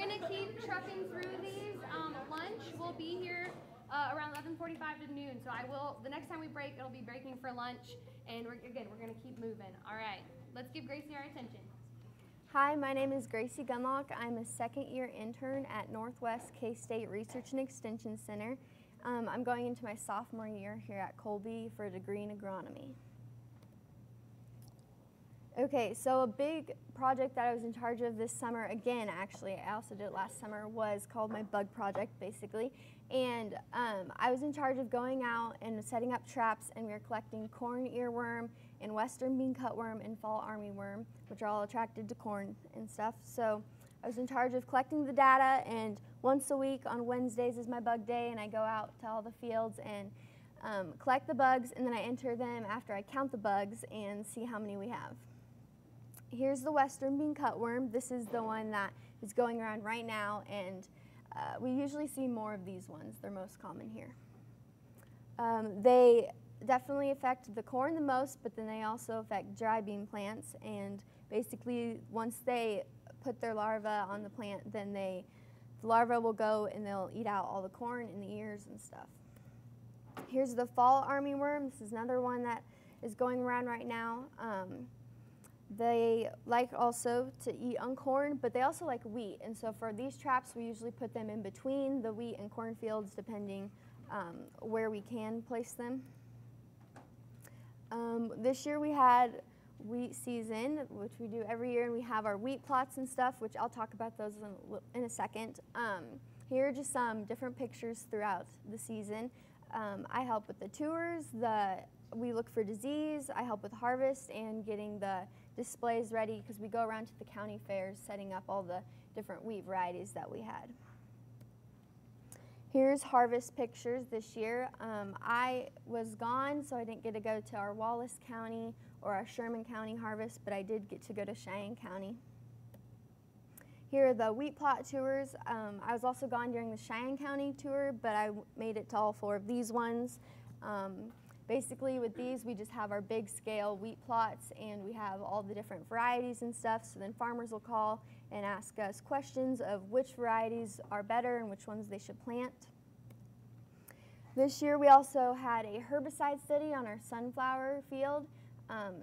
gonna keep trucking through these. Lunch will be here around 11:45 to noon. So the next time we break, it'll be breaking for lunch. And we're gonna keep moving. All right, let's give Gracie our attention. Hi, my name is Gracie Gundlach. I'm a second-year intern at Northwest K-State Research and Extension Center. I'm going into my sophomore year here at Colby for a degree in agronomy. Okay, so a big project that I was in charge of this summer, again, actually, I also did it last summer, was called my bug project, basically. And I was in charge of going out and setting up traps, and we were collecting corn earworm and western bean cutworm and fall armyworm, which are all attracted to corn and stuff. So I was in charge of collecting the data, and once a week on Wednesdays is my bug day, and I go out to all the fields and collect the bugs, and then I enter them after I count the bugs and see how many we have. Here's the western bean cutworm. This is the one that is going around right now, and we usually see more of these ones. They're most common here. They definitely affect the corn the most, but then they also affect dry bean plants, and basically once they put their larvae on the plant, then the larvae will go and they'll eat out all the corn and the ears and stuff. Here's the fall armyworm. This is another one that is going around right now. They like also to eat on corn, but they also like wheat. And so for these traps, we usually put them in between the wheat and corn fields, depending where we can place them. This year we had wheat season, which we do every year, and we have our wheat plots and stuff, which I'll talk about those in a second. Here are just some different pictures throughout the season. I help with the tours, we look for disease, I help with harvest and getting the displays ready, because we go around to the county fairs setting up all the different wheat varieties that we had. Here's harvest pictures this year. I was gone, so I didn't get to go to our Wallace County or our Sherman County harvest, but I did get to go to Cheyenne County. Here are the wheat plot tours. I was also gone during the Cheyenne County tour, but I made it to all 4 of these ones. Basically with these, we just have our big scale wheat plots, and we have all the different varieties and stuff, so then farmers will call and ask us questions of which varieties are better and which ones they should plant. This year we also had a herbicide study on our sunflower field.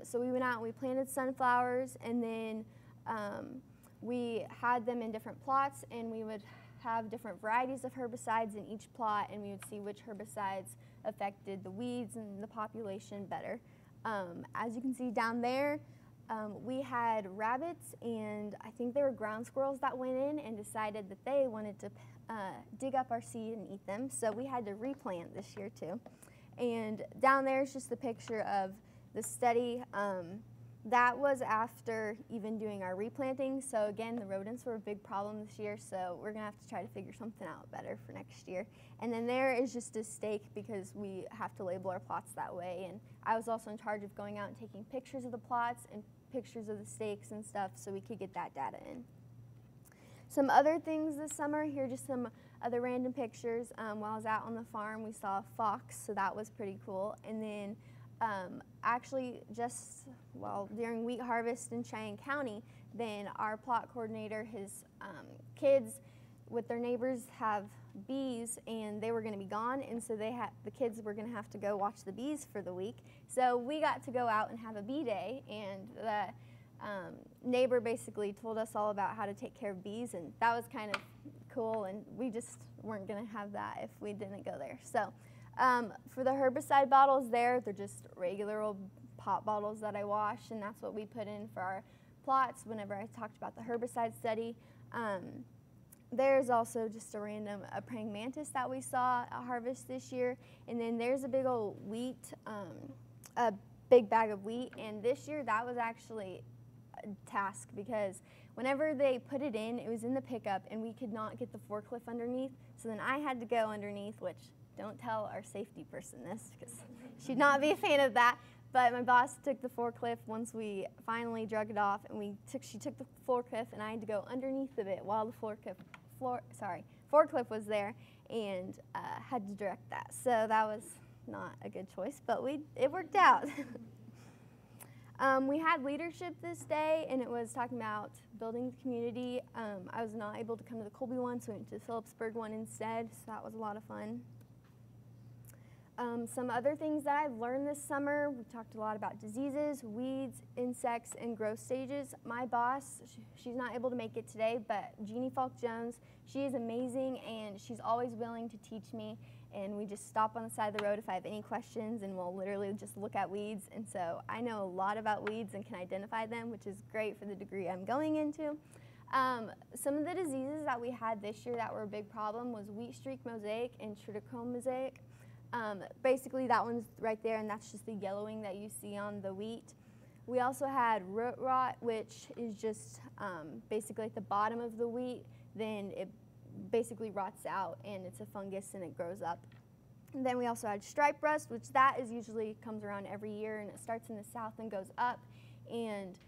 So we went out and we planted sunflowers, and then we had them in different plots, and we would have different varieties of herbicides in each plot, and we would see which herbicides affected the weeds and the population better. As you can see down there, we had rabbits, and I think there were ground squirrels that went in and decided that they wanted to dig up our seed and eat them, so we had to replant this year too. And down there is just a picture of the study. That was after even doing our replanting, so again, the rodents were a big problem this year, so we're going to have to try to figure something out better for next year. And then there is just a stake, because we have to label our plots that way, and I was also in charge of going out and taking pictures of the plots and pictures of the stakes and stuff so we could get that data in. Some other things this summer, here are just some other random pictures. While I was out on the farm, we saw a fox, so that was pretty cool. And then actually just during wheat harvest in Cheyenne County, then our plot coordinator, his kids with their neighbors have bees, and they were going to be gone, and so the kids were going to have to go watch the bees for the week. So we got to go out and have a bee day, and the neighbor basically told us all about how to take care of bees, and that was kind of cool, and we just weren't going to have that if we didn't go there. So for the herbicide bottles they're just regular old pop bottles that I wash, and that's what we put in for our plots whenever I talked about the herbicide study. There's also just a random praying mantis that we saw at harvest this year, and then there's a big old wheat, a big bag of wheat, and this year that was actually a task, because whenever they put it in, it was in the pickup, and we could not get the forklift underneath, so then I had to go underneath, which don't tell our safety person this, because she'd not be a fan of that. But my boss took the forklift once we finally drug it off, and she took the forklift, and I had to go underneath of it while the forklift was there, and had to direct that. So that was not a good choice, but it worked out. We had leadership this day, and it was talking about building the community. I was not able to come to the Colby one, so we went to the Phillipsburg one instead, so that was a lot of fun. Some other things that I've learned this summer, we talked a lot about diseases, weeds, insects, and growth stages. My boss, she's not able to make it today, but Jeannie Falk-Jones, she is amazing, and she's always willing to teach me, and we just stop on the side of the road if I have any questions, and we'll literally just look at weeds, and so I know a lot about weeds and can identify them, which is great for the degree I'm going into. Some of the diseases that we had this year that were a big problem was wheat streak mosaic and triticome mosaic. Basically that one's right there, and that's just the yellowing that you see on the wheat. We also had root rot, which is just basically at the bottom of the wheat, then it basically rots out and it's a fungus and it grows up. And then we also had stripe rust, which that is usually comes around every year, and it starts in the south and goes up, and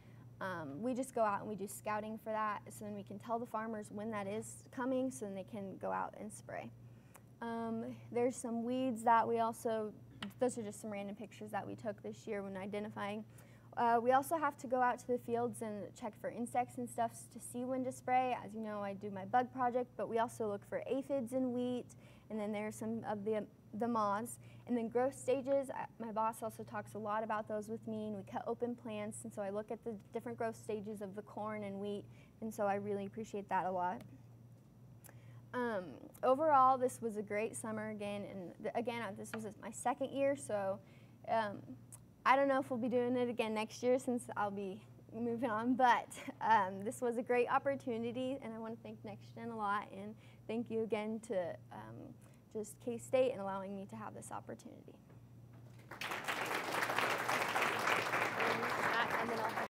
we just go out and we do scouting for that, so then we can tell the farmers when that is coming, so then they can go out and spray. There's some weeds that we also, those are just some random pictures that we took this year when identifying. We also have to go out to the fields and check for insects and stuff to see when to spray. As you know, I do my bug project, but we also look for aphids in wheat, and then there's some of the moths. And then growth stages, my boss also talks a lot about those with me, and we cut open plants, and so I look at the different growth stages of the corn and wheat, and so I really appreciate that a lot. Overall, this was a great summer again, and again, this was my second year, so I don't know if we'll be doing it again next year since I'll be moving on, but this was a great opportunity, and I want to thank Next-Gen a lot, and thank you again to just K-State and allowing me to have this opportunity.